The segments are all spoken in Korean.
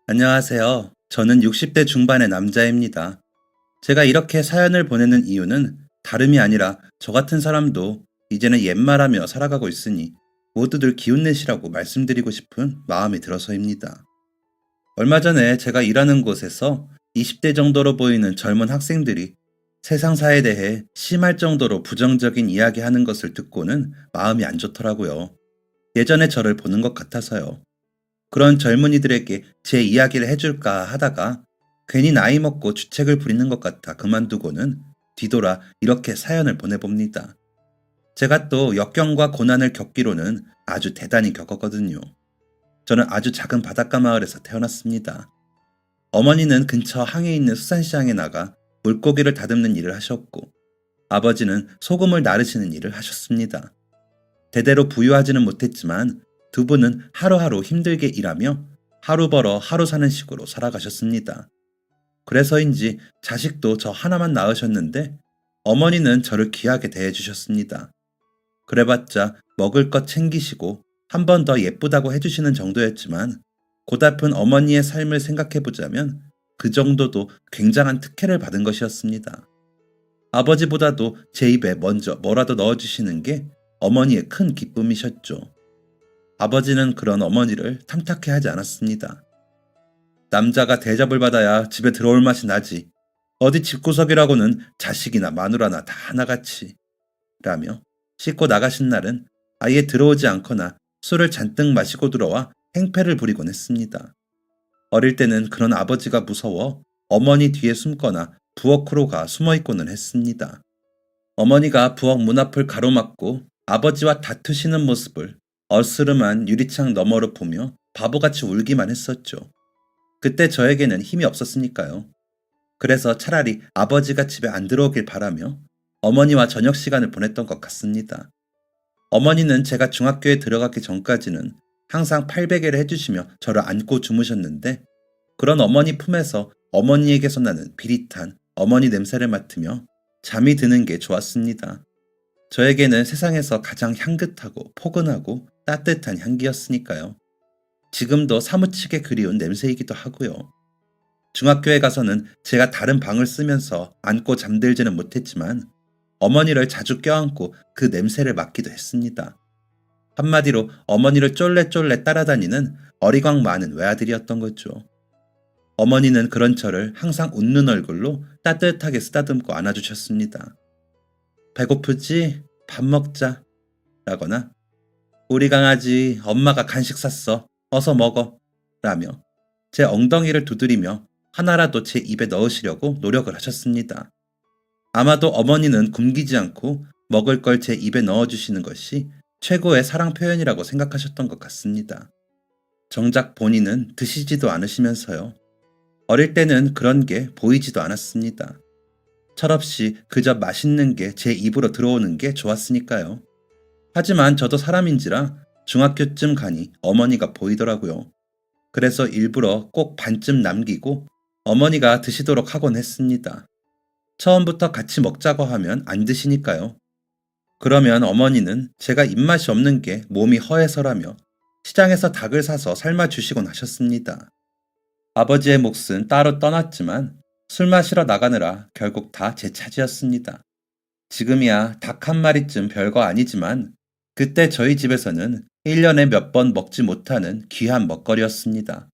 안녕하세요. 저는 60대 중반의 남자입니다. 제가 이렇게 사연을 보내는 이유는 다름이 아니라 저 같은 사람도 이제는 옛말하며 살아가고 있으니 모두들 기운내시라고 말씀드리고 싶은 마음이 들어서입니다. 얼마 전에 제가 일하는 곳에서 20대 정도로 보이는 젊은 학생들이 세상사에 대해 심할 정도로 부정적인 이야기하는 것을 듣고는 마음이 안 좋더라고요. 예전에 저를 보는 것 같아서요. 그런 젊은이들에게 제 이야기를 해줄까 하다가 괜히 나이 먹고 주책을 부리는 것 같아 그만두고는 뒤돌아 이렇게 사연을 보내봅니다. 제가 또 역경과 고난을 겪기로는 아주 대단히 겪었거든요. 저는 아주 작은 바닷가 마을에서 태어났습니다. 어머니는 근처 항에 있는 수산시장에 나가 물고기를 다듬는 일을 하셨고, 아버지는 소금을 나르시는 일을 하셨습니다. 대대로 부유하지는 못했지만 두 분은 하루하루 힘들게 일하며 하루 벌어 하루 사는 식으로 살아가셨습니다. 그래서인지 자식도 저 하나만 낳으셨는데 어머니는 저를 귀하게 대해주셨습니다. 그래봤자 먹을 것 챙기시고 한 번 더 예쁘다고 해주시는 정도였지만 고달픈 어머니의 삶을 생각해보자면 그 정도도 굉장한 특혜를 받은 것이었습니다. 아버지보다도 제 입에 먼저 뭐라도 넣어주시는 게 어머니의 큰 기쁨이셨죠. 아버지는 그런 어머니를 탐탁해 하지 않았습니다. 남자가 대접을 받아야 집에 들어올 맛이 나지. 어디 집구석이라고는 자식이나 마누라나 다 하나같이. 라며 씻고 나가신 날은 아예 들어오지 않거나 술을 잔뜩 마시고 들어와 행패를 부리곤 했습니다. 어릴 때는 그런 아버지가 무서워 어머니 뒤에 숨거나 부엌으로 가 숨어 있고는 했습니다. 어머니가 부엌 문 앞을 가로막고 아버지와 다투시는 모습을 어스름한 유리창 너머로 보며 바보같이 울기만 했었죠. 그때 저에게는 힘이 없었으니까요. 그래서 차라리 아버지가 집에 안 들어오길 바라며 어머니와 저녁 시간을 보냈던 것 같습니다. 어머니는 제가 중학교에 들어가기 전까지는 항상 팔베개를 해주시며 저를 안고 주무셨는데 그런 어머니 품에서 어머니에게서 나는 비릿한 어머니 냄새를 맡으며 잠이 드는 게 좋았습니다. 저에게는 세상에서 가장 향긋하고 포근하고 따뜻한 향기였으니까요. 지금도 사무치게 그리운 냄새이기도 하고요. 중학교에 가서는 제가 다른 방을 쓰면서 안고 잠들지는 못했지만 어머니를 자주 껴안고 그 냄새를 맡기도 했습니다. 한마디로 어머니를 쫄래쫄래 따라다니는 어리광 많은 외아들이었던 거죠. 어머니는 그런 저를 항상 웃는 얼굴로 따뜻하게 쓰다듬고 안아주셨습니다. 배고프지? 밥 먹자. 라거나 우리 강아지 엄마가 간식 샀어. 어서 먹어. 라며 제 엉덩이를 두드리며 하나라도 제 입에 넣으시려고 노력을 하셨습니다. 아마도 어머니는 굶기지 않고 먹을 걸 제 입에 넣어주시는 것이 최고의 사랑 표현이라고 생각하셨던 것 같습니다. 정작 본인은 드시지도 않으시면서요. 어릴 때는 그런 게 보이지도 않았습니다. 철없이 그저 맛있는 게 제 입으로 들어오는 게 좋았으니까요. 하지만 저도 사람인지라 중학교쯤 가니 어머니가 보이더라고요. 그래서 일부러 꼭 반쯤 남기고 어머니가 드시도록 하곤 했습니다. 처음부터 같이 먹자고 하면 안 드시니까요. 그러면 어머니는 제가 입맛이 없는 게 몸이 허해서라며 시장에서 닭을 사서 삶아 주시곤 하셨습니다. 아버지의 몫은 따로 떠났지만 술 마시러 나가느라 결국 다 제 차지였습니다. 지금이야 닭 한 마리쯤 별거 아니지만 그때 저희 집에서는 1년에 몇 번 먹지 못하는 귀한 먹거리였습니다.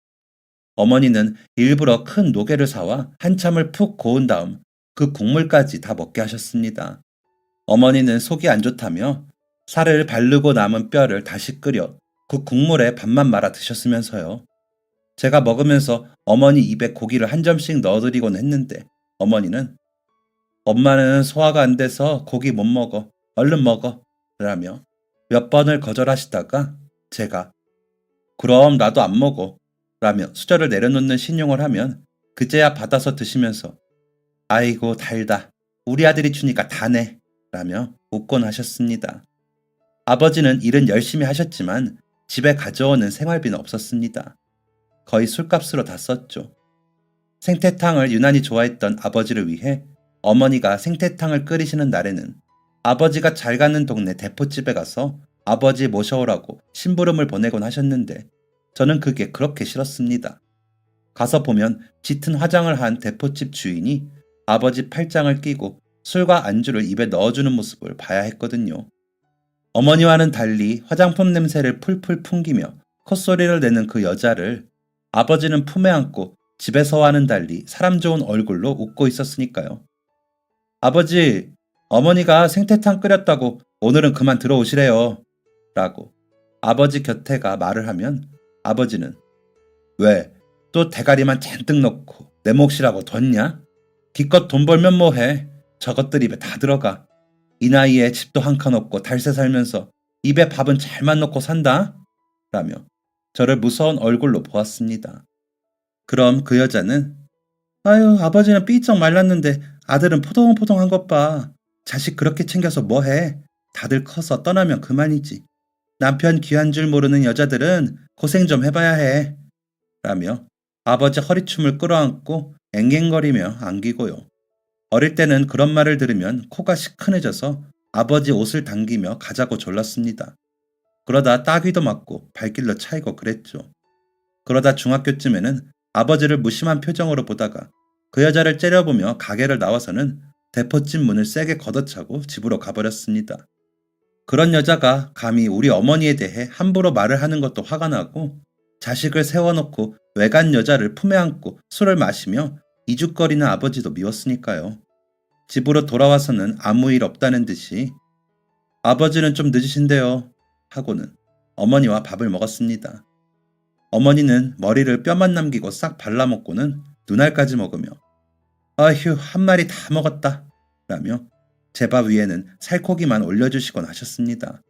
어머니는 일부러 큰 노게를 사와 한참을 푹 고운 다음 그 국물까지 다 먹게 하셨습니다. 어머니는 속이 안 좋다며 살을 바르고 남은 뼈를 다시 끓여 그 국물에 밥만 말아 드셨으면서요. 제가 먹으면서 어머니 입에 고기를 한 점씩 넣어드리곤 했는데 어머니는 엄마는 소화가 안 돼서 고기 못 먹어. 얼른 먹어. 라며 몇 번을 거절하시다가 제가 그럼 나도 안 먹어. 라며 수저를 내려놓는 신용을 하면 그제야 받아서 드시면서 아이고 달다. 우리 아들이 주니까 다네. 라며 웃곤 하셨습니다. 아버지는 일은 열심히 하셨지만 집에 가져오는 생활비는 없었습니다. 거의 술값으로 다 썼죠. 생태탕을 유난히 좋아했던 아버지를 위해 어머니가 생태탕을 끓이시는 날에는 아버지가 잘 가는 동네 대포집에 가서 아버지 모셔오라고 심부름을 보내곤 하셨는데 저는 그게 그렇게 싫었습니다. 가서 보면 짙은 화장을 한 대포집 주인이 아버지 팔짱을 끼고 술과 안주를 입에 넣어주는 모습을 봐야 했거든요. 어머니와는 달리 화장품 냄새를 풀풀 풍기며 콧소리를 내는 그 여자를 아버지는 품에 안고 집에서와는 달리 사람 좋은 얼굴로 웃고 있었으니까요. 아버지, 어머니가 생태탕 끓였다고 오늘은 그만 들어오시래요. 라고 아버지 곁에가 말을 하면 아버지는 왜? 또 대가리만 잔뜩 넣고 내 몫이라고 뒀냐? 기껏 돈 벌면 뭐해? 저것들 입에 다 들어가. 이 나이에 집도 한 칸 없고 달새 살면서 입에 밥은 잘만 넣고 산다? 라며 저를 무서운 얼굴로 보았습니다. 그럼 그 여자는 아유 아버지는 삐쩍 말랐는데 아들은 포동포동한 것 봐. 자식 그렇게 챙겨서 뭐해? 다들 커서 떠나면 그만이지. 남편 귀한 줄 모르는 여자들은 고생 좀 해봐야 해. 라며 아버지 허리춤을 끌어안고 앵앵거리며 안기고요. 어릴 때는 그런 말을 들으면 코가 시큰해져서 아버지 옷을 당기며 가자고 졸랐습니다. 그러다 따귀도 맞고 발길도 차이고 그랬죠. 그러다 중학교쯤에는 아버지를 무심한 표정으로 보다가 그 여자를 째려보며 가게를 나와서는 대포집 문을 세게 걷어차고 집으로 가버렸습니다. 그런 여자가 감히 우리 어머니에 대해 함부로 말을 하는 것도 화가 나고 자식을 세워놓고 외간 여자를 품에 안고 술을 마시며 이죽거리는 아버지도 미웠으니까요. 집으로 돌아와서는 아무 일 없다는 듯이 아버지는 좀 늦으신데요 하고는 어머니와 밥을 먹었습니다. 어머니는 머리를 뼈만 남기고 싹 발라먹고는 눈알까지 먹으며 아휴 한 마리 다 먹었다 라며 제 밥 위에는 살코기만 올려주시곤 하셨습니다.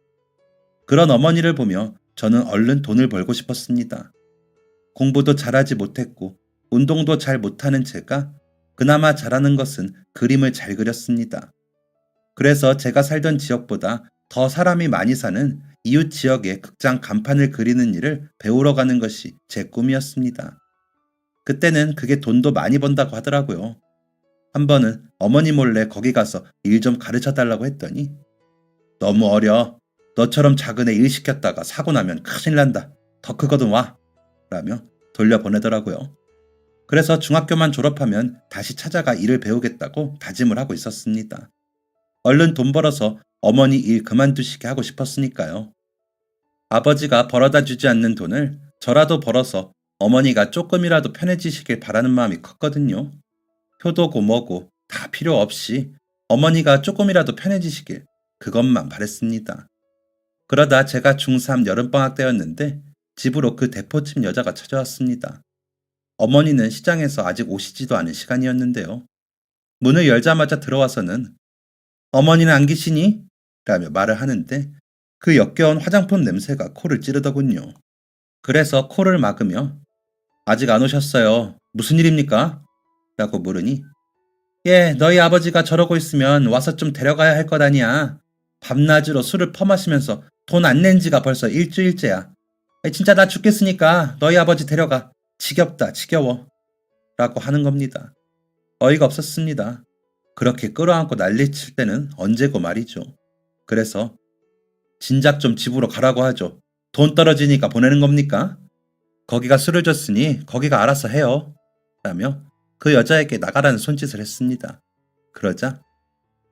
그런 어머니를 보며 저는 얼른 돈을 벌고 싶었습니다. 공부도 잘하지 못했고 운동도 잘 못하는 제가 그나마 잘하는 것은 그림을 잘 그렸습니다. 그래서 제가 살던 지역보다 더 사람이 많이 사는 이웃 지역의 극장 간판을 그리는 일을 배우러 가는 것이 제 꿈이었습니다. 그때는 그게 돈도 많이 번다고 하더라고요. 한 번은 어머니 몰래 거기 가서 일 좀 가르쳐 달라고 했더니 너무 어려. 너처럼 작은 애 일 시켰다가 사고 나면 큰일 난다. 더 크거든 와. 라며 돌려보내더라고요. 그래서 중학교만 졸업하면 다시 찾아가 일을 배우겠다고 다짐을 하고 있었습니다. 얼른 돈 벌어서 어머니 일 그만두시게 하고 싶었으니까요. 아버지가 벌어다 주지 않는 돈을 저라도 벌어서 어머니가 조금이라도 편해지시길 바라는 마음이 컸거든요. 효도고 뭐고 다 필요 없이 어머니가 조금이라도 편해지시길 그것만 바랬습니다. 그러다 제가 중3 여름방학 때였는데 집으로 그 대포집 여자가 찾아왔습니다. 어머니는 시장에서 아직 오시지도 않은 시간이었는데요. 문을 열자마자 들어와서는 어머니는 안 계시니? 라며 말을 하는데 그 역겨운 화장품 냄새가 코를 찌르더군요. 그래서 코를 막으며 아직 안 오셨어요. 무슨 일입니까? 라고 물으니 예, 너희 아버지가 저러고 있으면 와서 좀 데려가야 할 것 아니야. 밤낮으로 술을 퍼마시면서 돈 안 낸 지가 벌써 일주일째야. 진짜 나 죽겠으니까 너희 아버지 데려가. 지겹다, 지겨워. 라고 하는 겁니다. 어이가 없었습니다. 그렇게 끌어안고 난리칠 때는 언제고 말이죠. 그래서 진작 좀 집으로 가라고 하죠. 돈 떨어지니까 보내는 겁니까? 거기가 술을 줬으니 거기가 알아서 해요. 라며 그 여자에게 나가라는 손짓을 했습니다. 그러자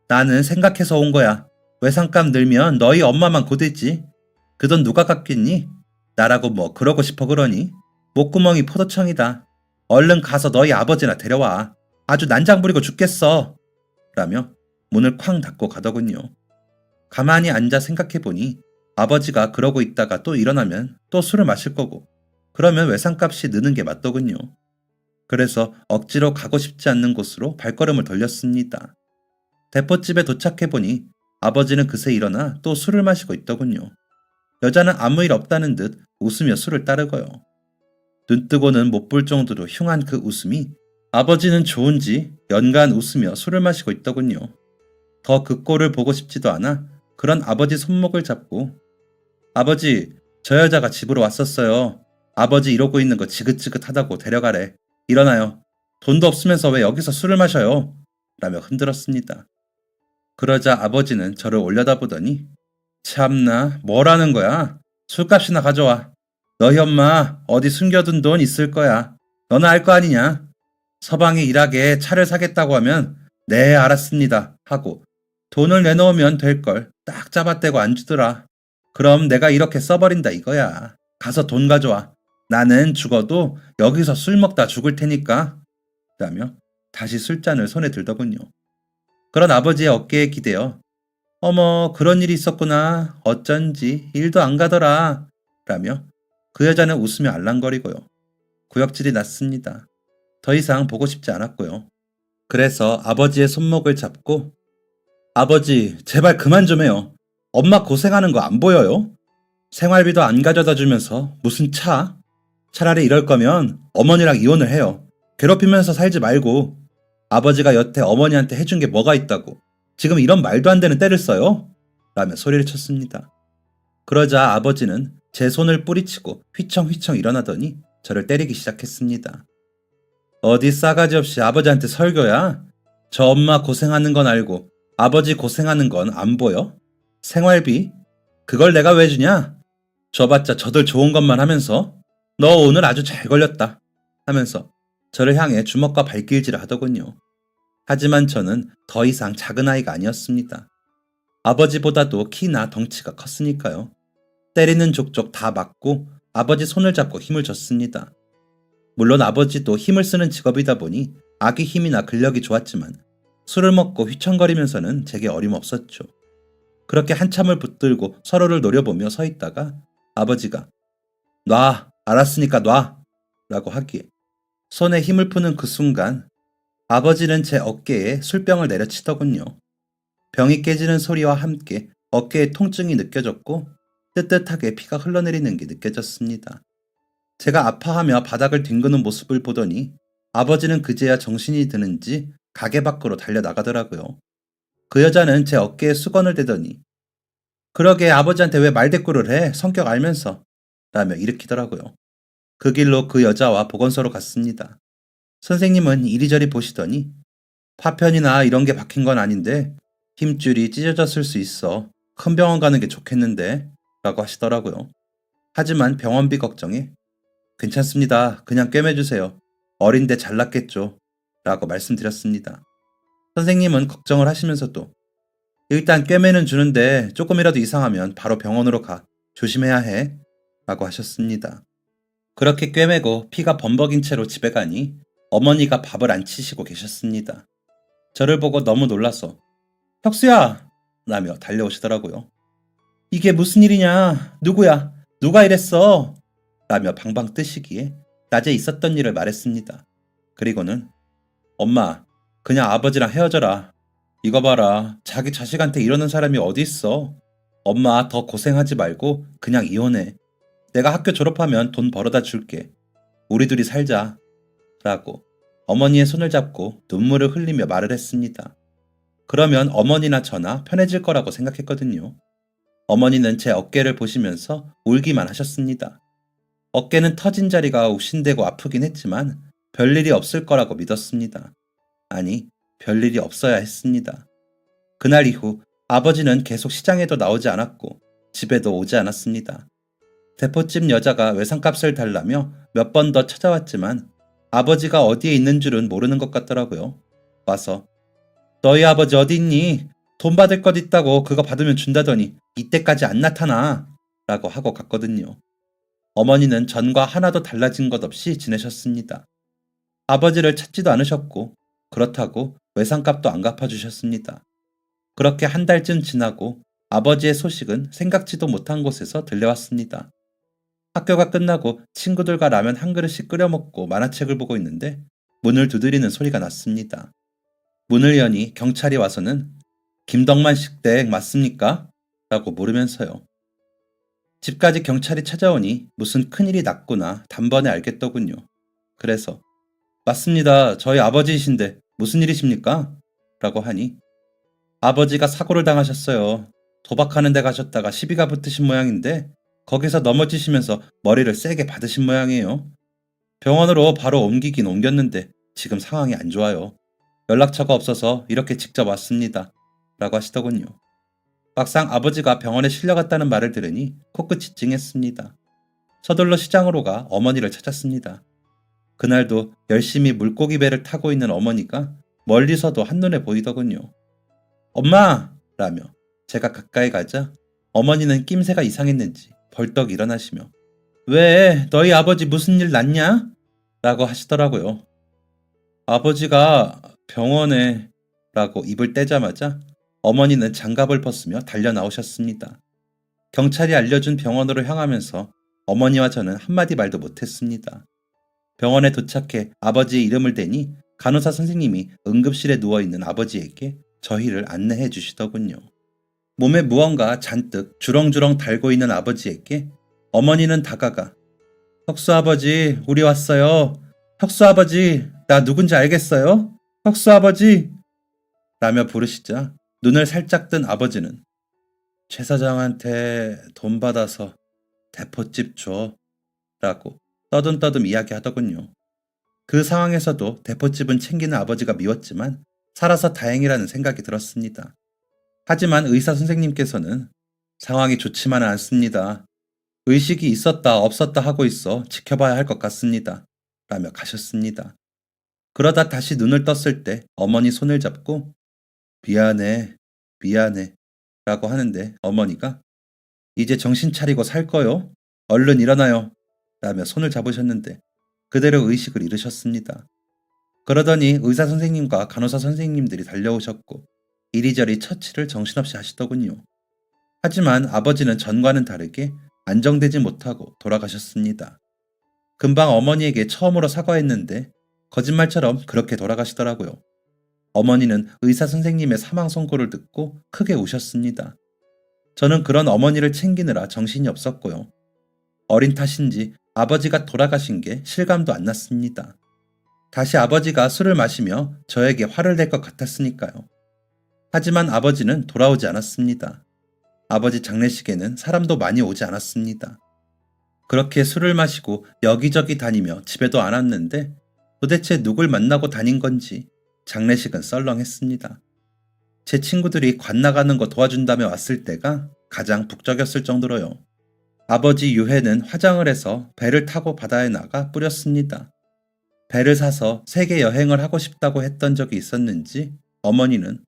나는 생각해서 온 거야. 외상값 늘면 너희 엄마만 고되지. 그 돈 누가 갚겠니? 나라고 뭐 그러고 싶어 그러니? 목구멍이 포도청이다. 얼른 가서 너희 아버지나 데려와. 아주 난장 부리고 죽겠어. 라며 문을 쾅 닫고 가더군요. 가만히 앉아 생각해보니 아버지가 그러고 있다가 또 일어나면 또 술을 마실 거고 그러면 외상값이 느는 게 맞더군요. 그래서 억지로 가고 싶지 않는 곳으로 발걸음을 돌렸습니다. 대포집에 도착해보니 아버지는 그새 일어나 또 술을 마시고 있더군요. 여자는 아무 일 없다는 듯 웃으며 술을 따르고요. 눈뜨고는 못 볼 정도로 흉한 그 웃음이 아버지는 좋은지 연간 웃으며 술을 마시고 있더군요. 더 그 꼴을 보고 싶지도 않아 그런 아버지 손목을 잡고 아버지, 저 여자가 집으로 왔었어요. 아버지 이러고 있는 거 지긋지긋하다고 데려가래. 일어나요. 돈도 없으면서 왜 여기서 술을 마셔요? 라며 흔들었습니다. 그러자 아버지는 저를 올려다보더니 참나 뭐라는 거야? 술값이나 가져와. 너희 엄마 어디 숨겨둔 돈 있을 거야. 너는 알 거 아니냐? 서방이 일하게 차를 사겠다고 하면 네 알았습니다 하고 돈을 내놓으면 될 걸 딱 잡아떼고 안 주더라. 그럼 내가 이렇게 써버린다 이거야. 가서 돈 가져와. 나는 죽어도 여기서 술 먹다 죽을 테니까. 라며 다시 술잔을 손에 들더군요. 그런 아버지의 어깨에 기대어 어머 그런 일이 있었구나. 어쩐지 일도 안 가더라. 라며 그 여자는 웃으며 알랑거리고요. 구역질이 났습니다. 더 이상 보고 싶지 않았고요. 그래서 아버지의 손목을 잡고 아버지 제발 그만 좀 해요. 엄마 고생하는 거 안 보여요? 생활비도 안 가져다 주면서 무슨 차? 차라리 이럴 거면 어머니랑 이혼을 해요. 괴롭히면서 살지 말고. 아버지가 여태 어머니한테 해준 게 뭐가 있다고 지금 이런 말도 안 되는 때를 써요? 라며 소리를 쳤습니다. 그러자 아버지는 제 손을 뿌리치고 휘청휘청 일어나더니 저를 때리기 시작했습니다. 어디 싸가지 없이 아버지한테 설교야? 저 엄마 고생하는 건 알고 아버지 고생하는 건 안 보여? 생활비? 그걸 내가 왜 주냐? 줘봤자 저들 좋은 것만 하면서 너 오늘 아주 잘 걸렸다 하면서 저를 향해 주먹과 발길질을 하더군요. 하지만 저는 더 이상 작은 아이가 아니었습니다. 아버지보다도 키나 덩치가 컸으니까요. 때리는 족족 다 맞고 아버지 손을 잡고 힘을 줬습니다. 물론 아버지도 힘을 쓰는 직업이다 보니 아기 힘이나 근력이 좋았지만 술을 먹고 휘청거리면서는 제게 어림없었죠. 그렇게 한참을 붙들고 서로를 노려보며 서 있다가 아버지가 놔, 알았으니까 놔 라고 하기에 손에 힘을 푸는 그 순간 아버지는 제 어깨에 술병을 내려치더군요. 병이 깨지는 소리와 함께 어깨에 통증이 느껴졌고 뜨뜻하게 피가 흘러내리는 게 느껴졌습니다. 제가 아파하며 바닥을 뒹구는 모습을 보더니 아버지는 그제야 정신이 드는지 가게 밖으로 달려나가더라고요. 그 여자는 제 어깨에 수건을 대더니 그러게 아버지한테 왜 말대꾸를 해? 성격 알면서 라며 일으키더라고요. 그 길로 그 여자와 보건소로 갔습니다. 선생님은 이리저리 보시더니 파편이나 이런 게 박힌 건 아닌데 힘줄이 찢어졌을 수 있어. 큰 병원 가는 게 좋겠는데 라고 하시더라고요. 하지만 병원비 걱정에 괜찮습니다. 그냥 꿰매주세요. 어린데 잘났겠죠. 라고 말씀드렸습니다. 선생님은 걱정을 하시면서도 일단 꿰매는 주는데 조금이라도 이상하면 바로 병원으로 가. 조심해야 해. 라고 하셨습니다. 그렇게 꿰매고 피가 범벅인 채로 집에 가니 어머니가 밥을 안 치시고 계셨습니다. 저를 보고 너무 놀라서 혁수야! 라며 달려오시더라고요. 이게 무슨 일이냐? 누구야? 누가 이랬어? 라며 방방 뜨시기에 낮에 있었던 일을 말했습니다. 그리고는 엄마, 그냥 아버지랑 헤어져라. 이거 봐라. 자기 자식한테 이러는 사람이 어디 있어? 엄마 더 고생하지 말고 그냥 이혼해. 내가 학교 졸업하면 돈 벌어다 줄게. 우리 둘이 살자. 라고 어머니의 손을 잡고 눈물을 흘리며 말을 했습니다. 그러면 어머니나 저나 편해질 거라고 생각했거든요. 어머니는 제 어깨를 보시면서 울기만 하셨습니다. 어깨는 터진 자리가 욱신대고 아프긴 했지만 별일이 없을 거라고 믿었습니다. 아니, 별일이 없어야 했습니다. 그날 이후 아버지는 계속 시장에도 나오지 않았고 집에도 오지 않았습니다. 대포집 여자가 외상값을 달라며 몇 번 더 찾아왔지만 아버지가 어디에 있는 줄은 모르는 것 같더라고요. 와서 너희 아버지 어디 있니? 돈 받을 것 있다고 그거 받으면 준다더니 이때까지 안 나타나 라고 하고 갔거든요. 어머니는 전과 하나도 달라진 것 없이 지내셨습니다. 아버지를 찾지도 않으셨고 그렇다고 외상값도 안 갚아주셨습니다. 그렇게 한 달쯤 지나고 아버지의 소식은 생각지도 못한 곳에서 들려왔습니다. 학교가 끝나고 친구들과 라면 한 그릇씩 끓여 먹고 만화책을 보고 있는데 문을 두드리는 소리가 났습니다. 문을 여니 경찰이 와서는 김덕만 식댁 맞습니까? 라고 물으면서요. 집까지 경찰이 찾아오니 무슨 큰일이 났구나 단번에 알겠더군요. 그래서 맞습니다. 저희 아버지이신데 무슨 일이십니까? 라고 하니 아버지가 사고를 당하셨어요. 도박하는 데 가셨다가 시비가 붙으신 모양인데 거기서 넘어지시면서 머리를 세게 받으신 모양이에요. 병원으로 바로 옮기긴 옮겼는데 지금 상황이 안 좋아요. 연락처가 없어서 이렇게 직접 왔습니다. 라고 하시더군요. 막상 아버지가 병원에 실려갔다는 말을 들으니 코끝이 찡했습니다. 서둘러 시장으로 가 어머니를 찾았습니다. 그날도 열심히 물고기 배를 타고 있는 어머니가 멀리서도 한눈에 보이더군요. 엄마! 라며 제가 가까이 가자 어머니는 낌새가 이상했는지 벌떡 일어나시며 왜 너희 아버지 무슨 일 났냐? 라고 하시더라고요. 아버지가 병원에 라고 입을 떼자마자 어머니는 장갑을 벗으며 달려 나오셨습니다. 경찰이 알려준 병원으로 향하면서 어머니와 저는 한마디 말도 못했습니다. 병원에 도착해 아버지의 이름을 대니 간호사 선생님이 응급실에 누워있는 아버지에게 저희를 안내해 주시더군요. 몸에 무언가 잔뜩 주렁주렁 달고 있는 아버지에게 어머니는 다가가 혁수 아버지 우리 왔어요. 혁수 아버지 나 누군지 알겠어요? 혁수 아버지 라며 부르시자 눈을 살짝 뜬 아버지는 최 사장한테 돈 받아서 대포집 줘 라고 떠듬떠듬 이야기하더군요. 그 상황에서도 대포집은 챙기는 아버지가 미웠지만 살아서 다행이라는 생각이 들었습니다. 하지만 의사 선생님께서는 상황이 좋지만은 않습니다. 의식이 있었다 없었다 하고 있어 지켜봐야 할 것 같습니다. 라며 가셨습니다. 그러다 다시 눈을 떴을 때 어머니 손을 잡고 미안해, 미안해 라고 하는데 어머니가 이제 정신 차리고 살 거요? 얼른 일어나요. 라며 손을 잡으셨는데 그대로 의식을 잃으셨습니다. 그러더니 의사 선생님과 간호사 선생님들이 달려오셨고 이리저리 처치를 정신없이 하시더군요. 하지만 아버지는 전과는 다르게 안정되지 못하고 돌아가셨습니다. 금방 어머니에게 처음으로 사과했는데 거짓말처럼 그렇게 돌아가시더라고요. 어머니는 의사 선생님의 사망 선고를 듣고 크게 우셨습니다. 저는 그런 어머니를 챙기느라 정신이 없었고요. 어린 탓인지 아버지가 돌아가신 게 실감도 안 났습니다. 다시 아버지가 술을 마시며 저에게 화를 낼 것 같았으니까요. 하지만 아버지는 돌아오지 않았습니다. 아버지 장례식에는 사람도 많이 오지 않았습니다. 그렇게 술을 마시고 여기저기 다니며 집에도 안 왔는데 도대체 누굴 만나고 다닌 건지 장례식은 썰렁했습니다. 제 친구들이 관 나가는 거 도와준다며 왔을 때가 가장 북적였을 정도로요. 아버지 유해는 화장을 해서 배를 타고 바다에 나가 뿌렸습니다. 배를 사서 세계 여행을 하고 싶다고 했던 적이 있었는지 어머니는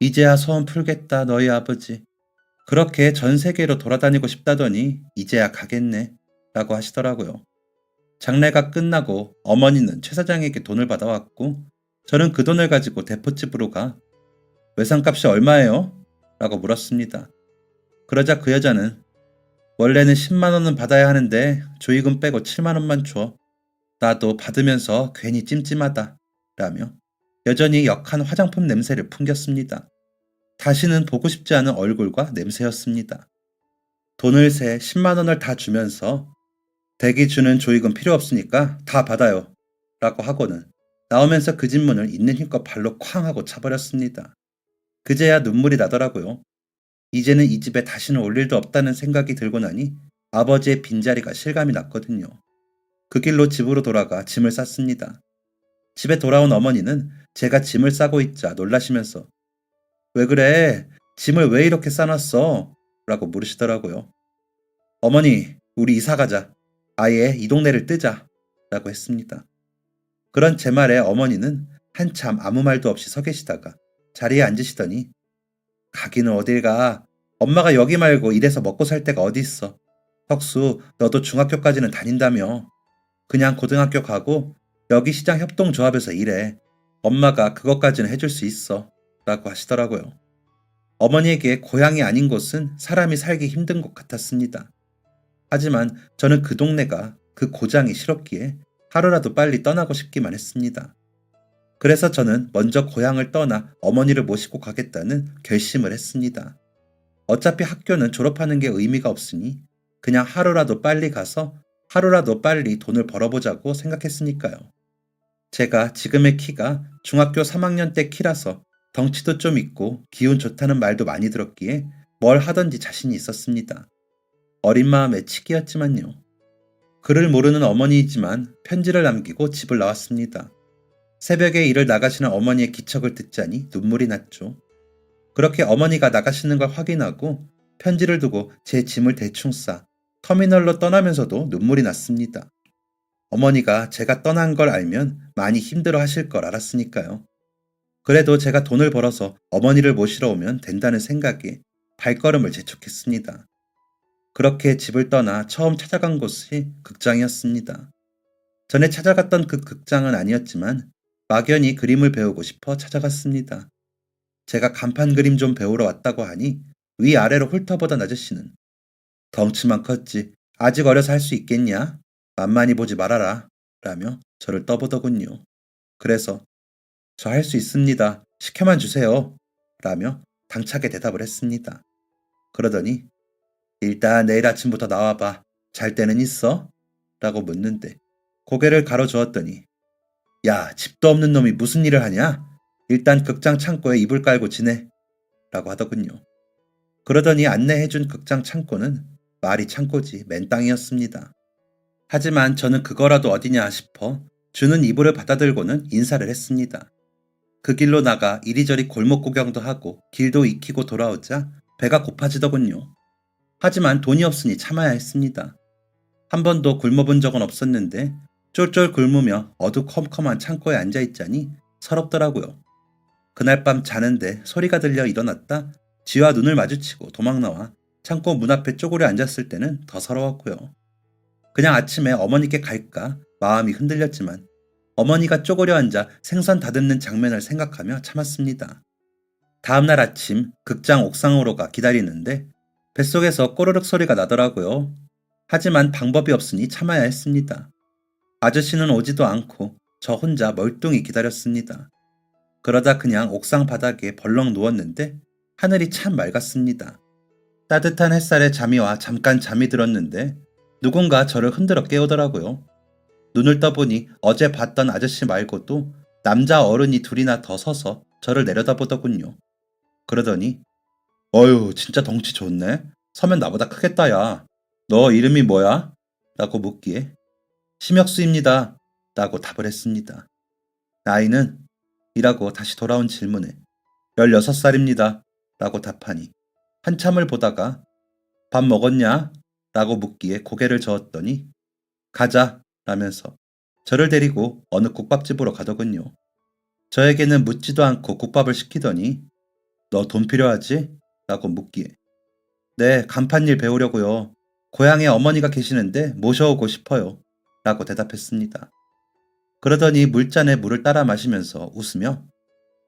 이제야 소원 풀겠다 너희 아버지. 그렇게 전 세계로 돌아다니고 싶다더니 이제야 가겠네 라고 하시더라고요. 장례가 끝나고 어머니는 최 사장에게 돈을 받아왔고 저는 그 돈을 가지고 대포집으로 가 외상값이 얼마예요? 라고 물었습니다. 그러자 그 여자는 원래는 10만 원은 받아야 하는데 조의금 빼고 7만 원만 줘. 나도 받으면서 괜히 찜찜하다 라며 여전히 역한 화장품 냄새를 풍겼습니다. 다시는 보고 싶지 않은 얼굴과 냄새였습니다. 돈을 세 10만 원을 다 주면서 대기 주는 조의금 필요 없으니까 다 받아요 라고 하고는 나오면서 그 집 문을 있는 힘껏 발로 쾅 하고 차버렸습니다. 그제야 눈물이 나더라고요. 이제는 이 집에 다시는 올 일도 없다는 생각이 들고 나니 아버지의 빈자리가 실감이 났거든요. 그 길로 집으로 돌아가 짐을 쌌습니다. 집에 돌아온 어머니는 제가 짐을 싸고 있자 놀라시면서 왜 그래? 짐을 왜 이렇게 싸놨어? 라고 물으시더라고요. 어머니, 우리 이사 가자. 아예 이 동네를 뜨자. 라고 했습니다. 그런 제 말에 어머니는 한참 아무 말도 없이 서 계시다가 자리에 앉으시더니 가기는 어딜 가. 엄마가 여기 말고 이래서 먹고 살 데가 어디 있어. 혁수, 너도 중학교까지는 다닌다며. 그냥 고등학교 가고 여기 시장 협동조합에서 일해. 엄마가 그것까지는 해줄 수 있어. 라고 하시더라고요. 어머니에게 고향이 아닌 곳은 사람이 살기 힘든 것 같았습니다. 하지만 저는 그 동네가 그 고장이 싫었기에 하루라도 빨리 떠나고 싶기만 했습니다. 그래서 저는 먼저 고향을 떠나 어머니를 모시고 가겠다는 결심을 했습니다. 어차피 학교는 졸업하는 게 의미가 없으니 그냥 하루라도 빨리 가서 하루라도 빨리 돈을 벌어보자고 생각했으니까요. 제가 지금의 키가 중학교 3학년 때 키라서 덩치도 좀 있고 기운 좋다는 말도 많이 들었기에 뭘 하든지 자신이 있었습니다. 어린 마음에 치기였지만요. 글을 모르는 어머니이지만 편지를 남기고 집을 나왔습니다. 새벽에 일을 나가시는 어머니의 기척을 듣자니 눈물이 났죠. 그렇게 어머니가 나가시는 걸 확인하고 편지를 두고 제 짐을 대충 싸 터미널로 떠나면서도 눈물이 났습니다. 어머니가 제가 떠난 걸 알면 많이 힘들어 하실 걸 알았으니까요. 그래도 제가 돈을 벌어서 어머니를 모시러 오면 된다는 생각에 발걸음을 재촉했습니다. 그렇게 집을 떠나 처음 찾아간 곳이 극장이었습니다. 전에 찾아갔던 그 극장은 아니었지만 막연히 그림을 배우고 싶어 찾아갔습니다. 제가 간판 그림 좀 배우러 왔다고 하니 위아래로 훑어보던 아저씨는 덩치만 컸지 아직 어려서 할 수 있겠냐? 만만히 보지 말아라 라며 저를 떠보더군요. 그래서 저 할 수 있습니다. 시켜만 주세요 라며 당차게 대답을 했습니다. 그러더니 일단 내일 아침부터 나와봐. 잘 때는 있어? 라고 묻는데 고개를 가로주었더니 야, 집도 없는 놈이 무슨 일을 하냐? 일단 극장 창고에 이불 깔고 지내 라고 하더군요. 그러더니 안내해준 극장 창고는 말이 창고지 맨 땅이었습니다. 하지만 저는 그거라도 어디냐 싶어 주는 이불을 받아들고는 인사를 했습니다. 그 길로 나가 이리저리 골목 구경도 하고 길도 익히고 돌아오자 배가 고파지더군요. 하지만 돈이 없으니 참아야 했습니다. 한 번도 굶어본 적은 없었는데 쫄쫄 굶으며 어두컴컴한 창고에 앉아있자니 서럽더라고요. 그날 밤 자는데 소리가 들려 일어났다 쥐와 눈을 마주치고 도망나와 창고 문 앞에 쪼그려 앉았을 때는 더 서러웠고요. 그냥 아침에 어머니께 갈까 마음이 흔들렸지만 어머니가 쪼그려 앉아 생선 다듬는 장면을 생각하며 참았습니다. 다음날 아침 극장 옥상으로 가 기다리는데 뱃속에서 꼬르륵 소리가 나더라고요. 하지만 방법이 없으니 참아야 했습니다. 아저씨는 오지도 않고 저 혼자 멀뚱히 기다렸습니다. 그러다 그냥 옥상 바닥에 벌렁 누웠는데 하늘이 참 맑았습니다. 따뜻한 햇살에 잠이 와 잠깐 잠이 들었는데 누군가 저를 흔들어 깨우더라고요. 눈을 떠보니 어제 봤던 아저씨 말고도 남자 어른이 둘이나 더 서서 저를 내려다보더군요. 그러더니 어휴 진짜 덩치 좋네. 서면 나보다 크겠다 야. 너 이름이 뭐야? 라고 묻기에 심혁수입니다. 라고 답을 했습니다. 나이는? 이라고 다시 돌아온 질문에 16살입니다. 라고 답하니 한참을 보다가 밥 먹었냐? 라고 묻기에 고개를 저었더니 가자 라면서 저를 데리고 어느 국밥집으로 가더군요. 저에게는 묻지도 않고 국밥을 시키더니 너 돈 필요하지? 라고 묻기에 네, 간판일 배우려고요. 고향에 어머니가 계시는데 모셔오고 싶어요. 라고 대답했습니다. 그러더니 물잔에 물을 따라 마시면서 웃으며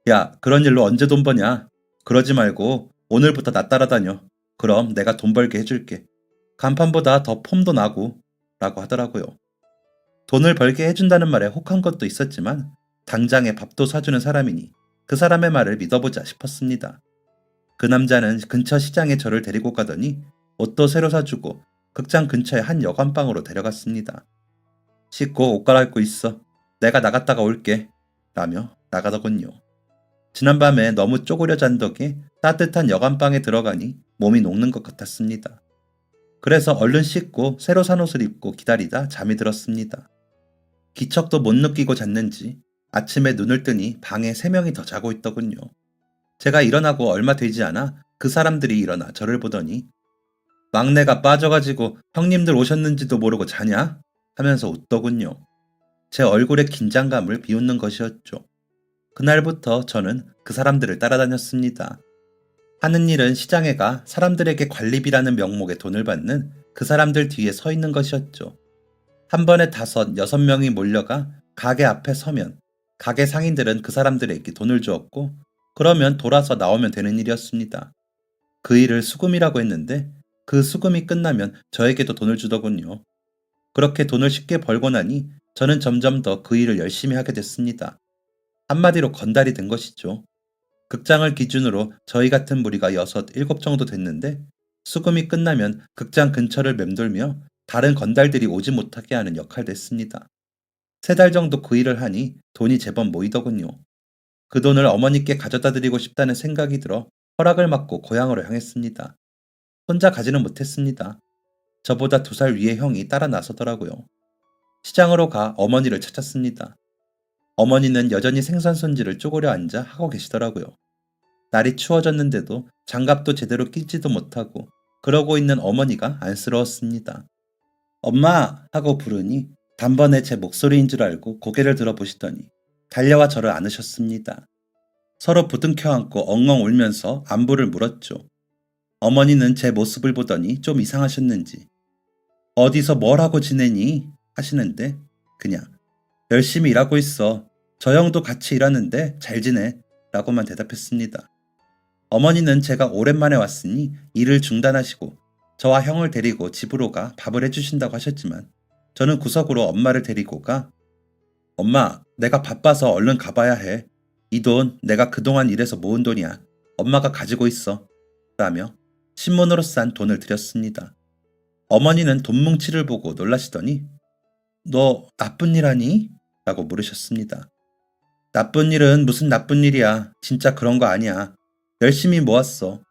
야, 그런 일로 언제 돈 버냐? 그러지 말고 오늘부터 나 따라다녀. 그럼 내가 돈 벌게 해줄게. 간판보다 더 폼도 나고 라고 하더라고요. 돈을 벌게 해준다는 말에 혹한 것도 있었지만 당장에 밥도 사주는 사람이니 그 사람의 말을 믿어보자 싶었습니다. 그 남자는 근처 시장에 저를 데리고 가더니 옷도 새로 사주고 극장 근처의 한 여관방으로 데려갔습니다. 씻고 옷 갈아입고 있어. 내가 나갔다가 올게. 라며 나가더군요. 지난밤에 너무 쪼그려 잔 덕에 따뜻한 여관방에 들어가니 몸이 녹는 것 같았습니다. 그래서 얼른 씻고 새로 산 옷을 입고 기다리다 잠이 들었습니다. 기척도 못 느끼고 잤는지 아침에 눈을 뜨니 방에 3명이 더 자고 있더군요. 제가 일어나고 얼마 되지 않아 그 사람들이 일어나 저를 보더니 막내가 빠져가지고 형님들 오셨는지도 모르고 자냐? 하면서 웃더군요. 제 얼굴에 긴장감을 비웃는 것이었죠. 그날부터 저는 그 사람들을 따라다녔습니다. 하는 일은 시장에 가 사람들에게 관리비라는 명목의 돈을 받는 그 사람들 뒤에 서 있는 것이었죠. 한 번에 5, 6명이 몰려가 가게 앞에 서면 가게 상인들은 그 사람들에게 돈을 주었고 그러면 돌아서 나오면 되는 일이었습니다. 그 일을 수금이라고 했는데 그 수금이 끝나면 저에게도 돈을 주더군요. 그렇게 돈을 쉽게 벌고 나니 저는 점점 더 그 일을 열심히 하게 됐습니다. 한마디로 건달이 된 것이죠. 극장을 기준으로 저희 같은 무리가 6, 7 정도 됐는데 수금이 끝나면 극장 근처를 맴돌며 다른 건달들이 오지 못하게 하는 역할을 했습니다. 3달 정도 그 일을 하니 돈이 제법 모이더군요. 그 돈을 어머니께 가져다 드리고 싶다는 생각이 들어 허락을 받고 고향으로 향했습니다. 혼자 가지는 못했습니다. 저보다 2살 위의 형이 따라 나서더라고요. 시장으로 가 어머니를 찾았습니다. 어머니는 여전히 생선 손질을 쪼그려 앉아 하고 계시더라고요. 날이 추워졌는데도 장갑도 제대로 끼지도 못하고 그러고 있는 어머니가 안쓰러웠습니다. 엄마! 하고 부르니 단번에 제 목소리인 줄 알고 고개를 들어보시더니 달려와 저를 안으셨습니다. 서로 부둥켜 안고 엉엉 울면서 안부를 물었죠. 어머니는 제 모습을 보더니 좀 이상하셨는지 어디서 뭘 하고 지내니? 하시는데 그냥 열심히 일하고 있어. 저 형도 같이 일하는데 잘 지내. 라고만 대답했습니다. 어머니는 제가 오랜만에 왔으니 일을 중단하시고 저와 형을 데리고 집으로 가 밥을 해주신다고 하셨지만 저는 구석으로 엄마를 데리고 가 엄마, 내가 바빠서 얼른 가봐야 해. 이 돈 내가 그동안 일해서 모은 돈이야. 엄마가 가지고 있어. 라며 신문으로 싼 돈을 드렸습니다. 어머니는 돈 뭉치를 보고 놀라시더니 너 나쁜 일 하니? 라고 물으셨습니다. 나쁜 일은 무슨 나쁜 일이야. 진짜 그런 거 아니야. 열심히 모았어.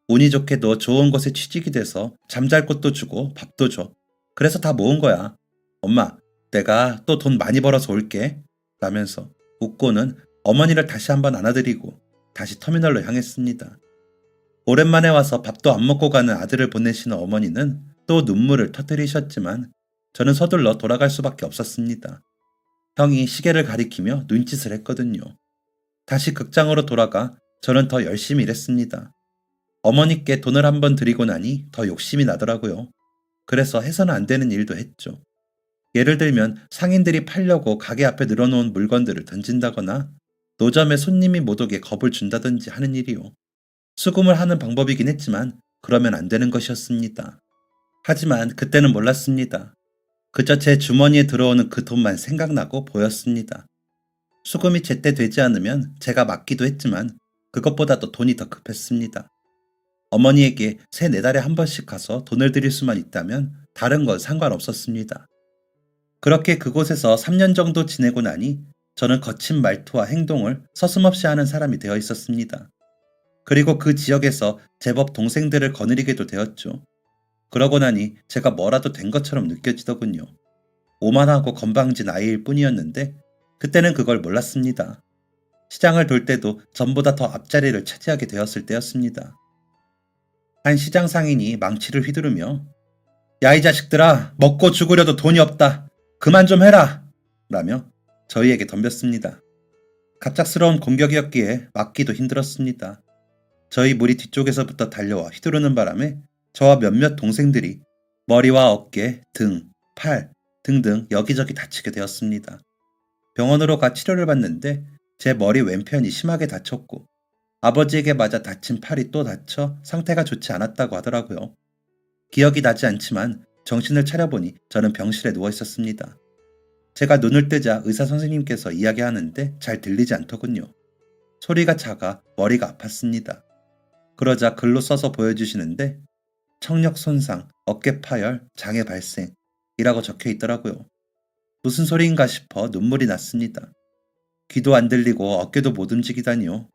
운이 좋게도 좋은 곳에 취직이 돼서 잠잘 곳도 주고 밥도 줘. 그래서 다 모은 거야. 엄마, 내가 또 돈 많이 벌어서 올게. 라면서 웃고는 어머니를 다시 한번 안아드리고 다시 터미널로 향했습니다. 오랜만에 와서 밥도 안 먹고 가는 아들을 보내시는 어머니는 또 눈물을 터뜨리셨지만 저는 서둘러 돌아갈 수밖에 없었습니다. 형이 시계를 가리키며 눈짓을 했거든요. 다시 극장으로 돌아가 저는 더 열심히 일했습니다. 어머니께 돈을 한번 드리고 나니 더 욕심이 나더라고요. 그래서 해서는 안 되는 일도 했죠. 예를 들면 상인들이 팔려고 가게 앞에 늘어놓은 물건들을 던진다거나 노점에 손님이 못 오게 겁을 준다든지 하는 일이요. 수금을 하는 방법이긴 했지만 그러면 안 되는 것이었습니다. 하지만 그때는 몰랐습니다. 그저 제 주머니에 들어오는 그 돈만 생각나고 보였습니다. 수금이 제때 되지 않으면 제가 맞기도 했지만 그것보다도 돈이 더 급했습니다. 어머니에게 세 네 달에 한 번씩 가서 돈을 드릴 수만 있다면 다른 건 상관없었습니다. 그렇게 그곳에서 3년 정도 지내고 나니 저는 거친 말투와 행동을 서슴없이 하는 사람이 되어 있었습니다. 그리고 그 지역에서 제법 동생들을 거느리게도 되었죠. 그러고 나니 제가 뭐라도 된 것처럼 느껴지더군요. 오만하고 건방진 아이일 뿐이었는데 그때는 그걸 몰랐습니다. 시장을 돌 때도 전보다 더 앞자리를 차지하게 되었을 때였습니다. 한 시장 상인이 망치를 휘두르며 야 이 자식들아 먹고 죽으려도 돈이 없다. 그만 좀 해라. 라며 저희에게 덤볐습니다. 갑작스러운 공격이었기에 막기도 힘들었습니다. 저희 무리 뒤쪽에서부터 달려와 휘두르는 바람에 저와 몇몇 동생들이 머리와 어깨, 등, 팔 등등 여기저기 다치게 되었습니다. 병원으로 가 치료를 받는데 제 머리 왼편이 심하게 다쳤고 아버지에게 맞아 다친 팔이 또 다쳐 상태가 좋지 않았다고 하더라고요. 기억이 나지 않지만 정신을 차려보니 저는 병실에 누워 있었습니다. 제가 눈을 뜨자 의사 선생님께서 이야기하는데 잘 들리지 않더군요. 소리가 작아 머리가 아팠습니다. 그러자 글로 써서 보여주시는데 청력 손상, 어깨 파열, 장애 발생이라고 적혀 있더라고요. 무슨 소리인가 싶어 눈물이 났습니다. 귀도 안 들리고 어깨도 못 움직이다니요.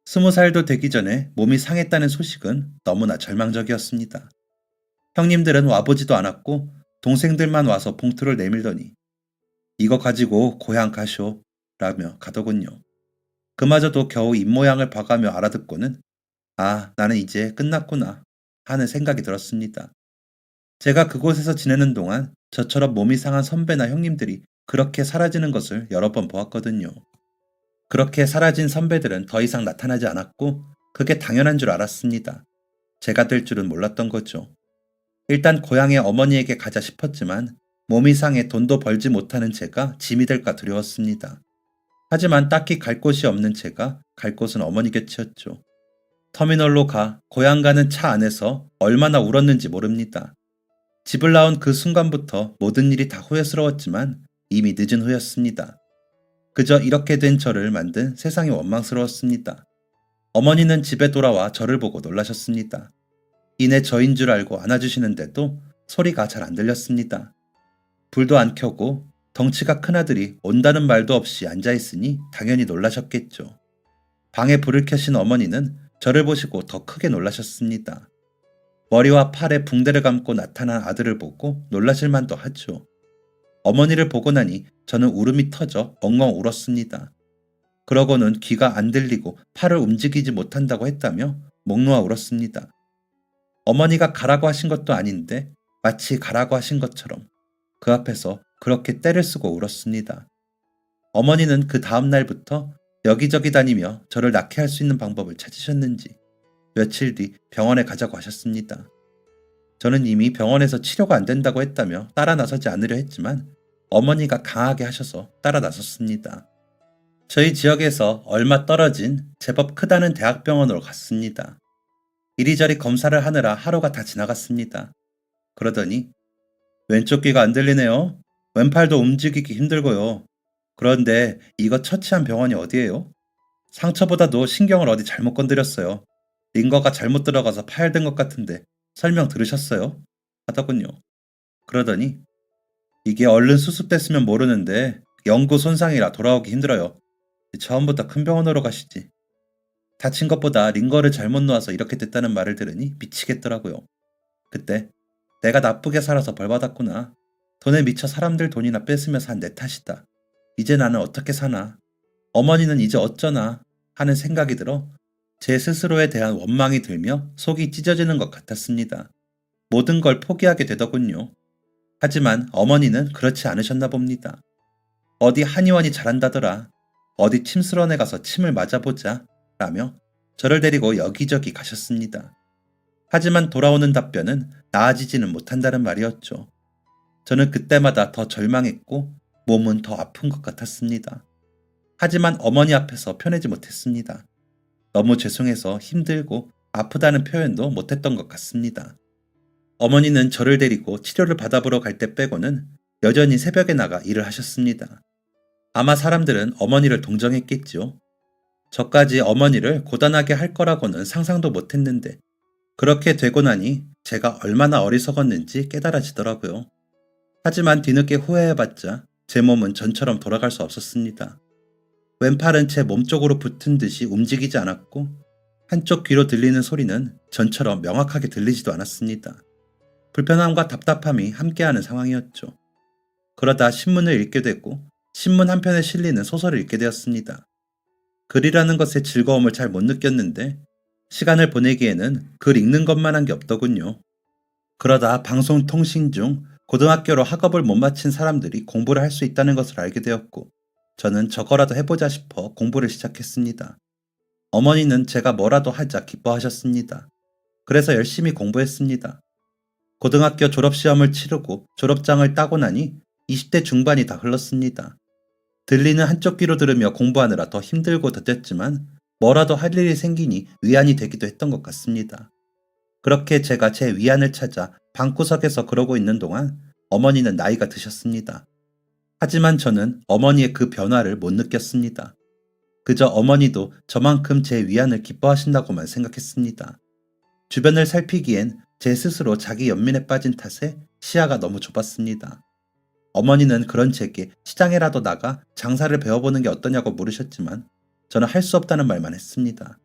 20살도 되기 전에 몸이 상했다는 소식은 너무나 절망적이었습니다. 형님들은 와보지도 않았고 동생들만 와서 봉투를 내밀더니 이거 가지고 고향 가쇼 라며 가더군요. 그마저도 겨우 입모양을 봐가며 알아듣고는 아, 나는 이제 끝났구나 하는 생각이 들었습니다. 제가 그곳에서 지내는 동안 저처럼 몸이 상한 선배나 형님들이 그렇게 사라지는 것을 여러 번 보았거든요. 그렇게 사라진 선배들은 더 이상 나타나지 않았고 그게 당연한 줄 알았습니다. 제가 될 줄은 몰랐던 거죠. 일단 고향의 어머니에게 가자 싶었지만 몸이 상해 돈도 벌지 못하는 제가 짐이 될까 두려웠습니다. 하지만 딱히 갈 곳이 없는 제가 갈 곳은 어머니 곁이었죠. 터미널로 가 고향 가는 차 안에서 얼마나 울었는지 모릅니다. 집을 나온 그 순간부터 모든 일이 다 후회스러웠지만 이미 늦은 후였습니다. 그저 이렇게 된 저를 만든 세상이 원망스러웠습니다. 어머니는 집에 돌아와 저를 보고 놀라셨습니다. 이내 저인 줄 알고 안아주시는데도 소리가 잘 안 들렸습니다. 불도 안 켜고 덩치가 큰 아들이 온다는 말도 없이 앉아있으니 당연히 놀라셨겠죠. 방에 불을 켜신 어머니는 저를 보시고 더 크게 놀라셨습니다. 머리와 팔에 붕대를 감고 나타난 아들을 보고 놀라실 만도 하죠. 어머니를 보고 나니 저는 울음이 터져 엉엉 울었습니다. 그러고는 귀가 안 들리고 팔을 움직이지 못한다고 했다며 목 놓아 울었습니다. 어머니가 가라고 하신 것도 아닌데 마치 가라고 하신 것처럼 그 앞에서 그렇게 떼를 쓰고 울었습니다. 어머니는 그 다음 날부터 여기저기 다니며 저를 낳게 할 수 있는 방법을 찾으셨는지 며칠 뒤 병원에 가자고 하셨습니다. 저는 이미 병원에서 치료가 안 된다고 했다며 따라 나서지 않으려 했지만 어머니가 강하게 하셔서 따라 나섰습니다. 저희 지역에서 얼마 떨어진 제법 크다는 대학병원으로 갔습니다. 이리저리 검사를 하느라 하루가 다 지나갔습니다. 그러더니 왼쪽 귀가 안 들리네요. 왼팔도 움직이기 힘들고요. 그런데 이거 처치한 병원이 어디예요? 상처보다도 신경을 어디 잘못 건드렸어요. 링거가 잘못 들어가서 파열된 것 같은데 설명 들으셨어요? 하더군요. 그러더니 이게 얼른 수습됐으면 모르는데 영구 손상이라 돌아오기 힘들어요. 처음부터 큰 병원으로 가시지. 다친 것보다 링거를 잘못 놓아서 이렇게 됐다는 말을 들으니 미치겠더라고요. 그때 내가 나쁘게 살아서 벌 받았구나. 돈에 미쳐 사람들 돈이나 뺏으면서 한 내 탓이다. 이제 나는 어떻게 사나? 어머니는 이제 어쩌나? 하는 생각이 들어 제 스스로에 대한 원망이 들며 속이 찢어지는 것 같았습니다. 모든 걸 포기하게 되더군요. 하지만 어머니는 그렇지 않으셨나 봅니다. 어디 한의원이 잘한다더라. 어디 침스런에 가서 침을 맞아보자. 라며 저를 데리고 여기저기 가셨습니다. 하지만 돌아오는 답변은 나아지지는 못한다는 말이었죠. 저는 그때마다 더 절망했고 몸은 더 아픈 것 같았습니다. 하지만 어머니 앞에서 편하지 못했습니다. 너무 죄송해서 힘들고 아프다는 표현도 못했던 것 같습니다. 어머니는 저를 데리고 치료를 받아보러 갈 때 빼고는 여전히 새벽에 나가 일을 하셨습니다. 아마 사람들은 어머니를 동정했겠지요. 저까지 어머니를 고단하게 할 거라고는 상상도 못했는데 그렇게 되고 나니 제가 얼마나 어리석었는지 깨달아지더라고요. 하지만 뒤늦게 후회해봤자 제 몸은 전처럼 돌아갈 수 없었습니다. 왼팔은 제 몸쪽으로 붙은 듯이 움직이지 않았고 한쪽 귀로 들리는 소리는 전처럼 명확하게 들리지도 않았습니다. 불편함과 답답함이 함께하는 상황이었죠. 그러다 신문을 읽게 되고 신문 한 편에 실리는 소설을 읽게 되었습니다. 글이라는 것의 즐거움을 잘 못 느꼈는데 시간을 보내기에는 글 읽는 것만한 게 없더군요. 그러다 방송통신 중 고등학교로 학업을 못 마친 사람들이 공부를 할 수 있다는 것을 알게 되었고 저는 저거라도 해보자 싶어 공부를 시작했습니다. 어머니는 제가 뭐라도 하자 기뻐하셨습니다. 그래서 열심히 공부했습니다. 고등학교 졸업시험을 치르고 졸업장을 따고 나니 20대 중반이 다 흘렀습니다. 들리는 한쪽 귀로 들으며 공부하느라 더 힘들고 더뎠지만 뭐라도 할 일이 생기니 위안이 되기도 했던 것 같습니다. 그렇게 제가 제 위안을 찾아 방구석에서 그러고 있는 동안 어머니는 나이가 드셨습니다. 하지만 저는 어머니의 그 변화를 못 느꼈습니다. 그저 어머니도 저만큼 제 위안을 기뻐하신다고만 생각했습니다. 주변을 살피기엔 제 스스로 자기 연민에 빠진 탓에 시야가 너무 좁았습니다. 어머니는 그런 제게 시장에라도 나가 장사를 배워보는 게 어떠냐고 물으셨지만 저는 할 수 없다는 말만 했습니다.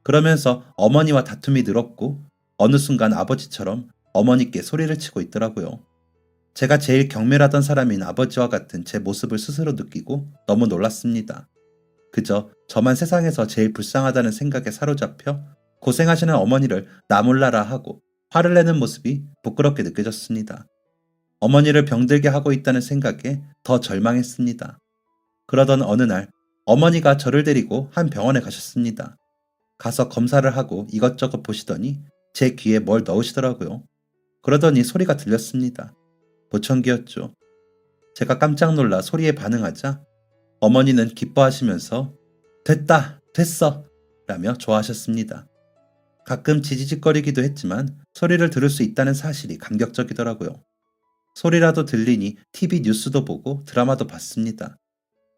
그러면서 어머니와 다툼이 늘었고 어느 순간 아버지처럼 어머니께 소리를 치고 있더라고요. 제가 제일 경멸하던 사람인 아버지와 같은 제 모습을 스스로 느끼고 너무 놀랐습니다. 그저 저만 세상에서 제일 불쌍하다는 생각에 사로잡혀 고생하시는 어머니를 나 몰라라 하고 화를 내는 모습이 부끄럽게 느껴졌습니다. 어머니를 병들게 하고 있다는 생각에 더 절망했습니다. 그러던 어느 날 어머니가 저를 데리고 한 병원에 가셨습니다. 가서 검사를 하고 이것저것 보시더니 제 귀에 뭘 넣으시더라고요. 그러더니 소리가 들렸습니다. 보청기였죠. 제가 깜짝 놀라 소리에 반응하자 어머니는 기뻐하시면서 됐다, 됐어! 라며 좋아하셨습니다. 가끔 지지직거리기도 했지만 소리를 들을 수 있다는 사실이 감격적이더라고요. 소리라도 들리니 TV 뉴스도 보고 드라마도 봤습니다.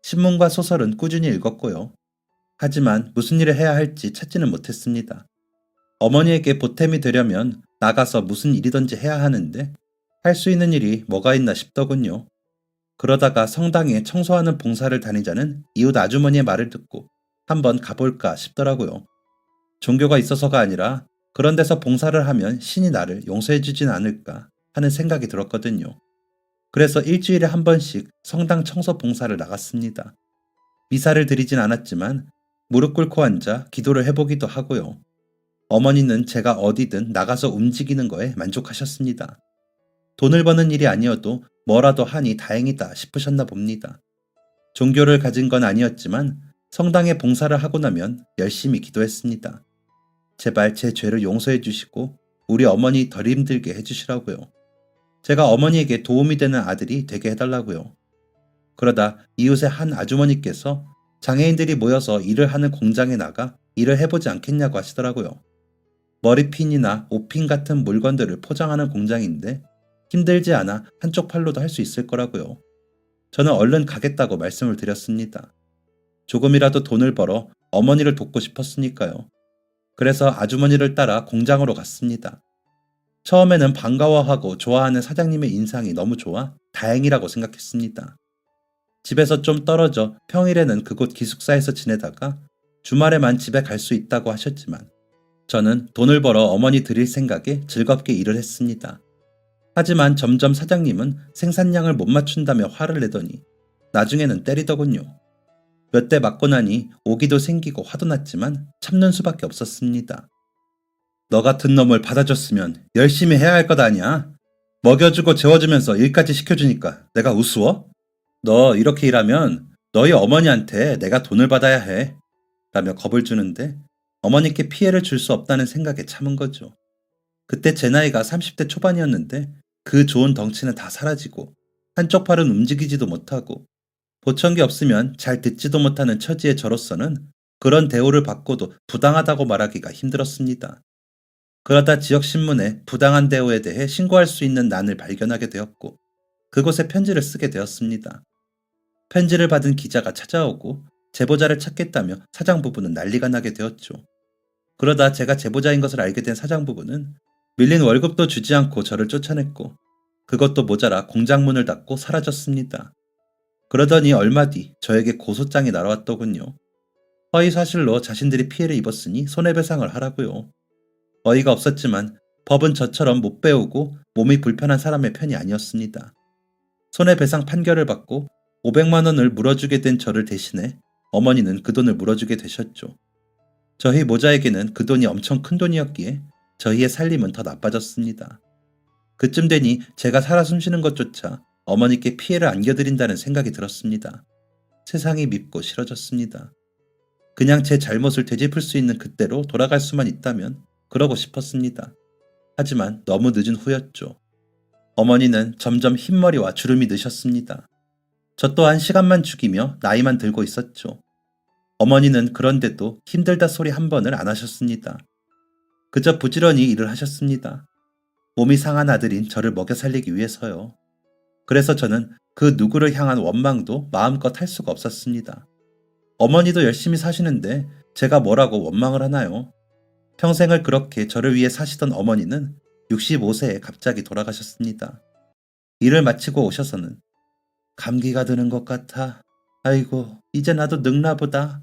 신문과 소설은 꾸준히 읽었고요. 하지만 무슨 일을 해야 할지 찾지는 못했습니다. 어머니에게 보탬이 되려면 나가서 무슨 일이든지 해야 하는데 할 수 있는 일이 뭐가 있나 싶더군요. 그러다가 성당에 청소하는 봉사를 다니자는 이웃 아주머니의 말을 듣고 한번 가볼까 싶더라고요. 종교가 있어서가 아니라 그런 데서 봉사를 하면 신이 나를 용서해주진 않을까 하는 생각이 들었거든요. 그래서 일주일에 한 번씩 성당 청소 봉사를 나갔습니다. 미사를 드리진 않았지만 무릎 꿇고 앉아 기도를 해보기도 하고요. 어머니는 제가 어디든 나가서 움직이는 거에 만족하셨습니다. 돈을 버는 일이 아니어도 뭐라도 하니 다행이다 싶으셨나 봅니다. 종교를 가진 건 아니었지만 성당에 봉사를 하고 나면 열심히 기도했습니다. 제발 제 죄를 용서해 주시고 우리 어머니 덜 힘들게 해주시라고요. 제가 어머니에게 도움이 되는 아들이 되게 해달라고요. 그러다 이웃의 한 아주머니께서 장애인들이 모여서 일을 하는 공장에 나가 일을 해보지 않겠냐고 하시더라고요. 머리핀이나 옷핀 같은 물건들을 포장하는 공장인데 힘들지 않아 한쪽 팔로도 할 수 있을 거라고요. 저는 얼른 가겠다고 말씀을 드렸습니다. 조금이라도 돈을 벌어 어머니를 돕고 싶었으니까요. 그래서 아주머니를 따라 공장으로 갔습니다. 처음에는 반가워하고 좋아하는 사장님의 인상이 너무 좋아 다행이라고 생각했습니다. 집에서 좀 떨어져 평일에는 그곳 기숙사에서 지내다가 주말에만 집에 갈 수 있다고 하셨지만 저는 돈을 벌어 어머니 드릴 생각에 즐겁게 일을 했습니다. 하지만 점점 사장님은 생산량을 못 맞춘다며 화를 내더니 나중에는 때리더군요. 몇 대 맞고 나니 오기도 생기고 화도 났지만 참는 수밖에 없었습니다. 너 같은 놈을 받아줬으면 열심히 해야 할 것 아니야? 먹여주고 재워주면서 일까지 시켜주니까 내가 우스워? 너 이렇게 일하면 너희 어머니한테 내가 돈을 받아야 해. 라며 겁을 주는데 어머니께 피해를 줄 수 없다는 생각에 참은 거죠. 그때 제 나이가 30대 초반이었는데 그 좋은 덩치는 다 사라지고 한쪽 팔은 움직이지도 못하고 보청기 없으면 잘 듣지도 못하는 처지의 저로서는 그런 대우를 받고도 부당하다고 말하기가 힘들었습니다. 그러다 지역신문에 부당한 대우에 대해 신고할 수 있는 난을 발견하게 되었고 그곳에 편지를 쓰게 되었습니다. 편지를 받은 기자가 찾아오고 제보자를 찾겠다며 사장 부부는 난리가 나게 되었죠. 그러다 제가 제보자인 것을 알게 된 사장 부부는 밀린 월급도 주지 않고 저를 쫓아냈고 그것도 모자라 공장 문을 닫고 사라졌습니다. 그러더니 얼마 뒤 저에게 고소장이 날아왔더군요. 허위사실로 자신들이 피해를 입었으니 손해배상을 하라고요. 어이가 없었지만 법은 저처럼 못 배우고 몸이 불편한 사람의 편이 아니었습니다. 손해배상 판결을 받고 500만 원을 물어주게 된 저를 대신해 어머니는 그 돈을 물어주게 되셨죠. 저희 모자에게는 그 돈이 엄청 큰 돈이었기에 저희의 살림은 더 나빠졌습니다. 그쯤 되니 제가 살아 숨쉬는 것조차 어머니께 피해를 안겨드린다는 생각이 들었습니다. 세상이 밉고 싫어졌습니다. 그냥 제 잘못을 되짚을 수 있는 그때로 돌아갈 수만 있다면 그러고 싶었습니다. 하지만 너무 늦은 후였죠. 어머니는 점점 흰머리와 주름이 드셨습니다. 저 또한 시간만 죽이며 나이만 들고 있었죠. 어머니는 그런데도 힘들다 소리 한 번을 안 하셨습니다. 그저 부지런히 일을 하셨습니다. 몸이 상한 아들인 저를 먹여 살리기 위해서요. 그래서 저는 그 누구를 향한 원망도 마음껏 할 수가 없었습니다. 어머니도 열심히 사시는데 제가 뭐라고 원망을 하나요? 평생을 그렇게 저를 위해 사시던 어머니는 65세에 갑자기 돌아가셨습니다. 일을 마치고 오셔서는 감기가 드는 것 같아. 아이고, 이제 나도 늙나 보다.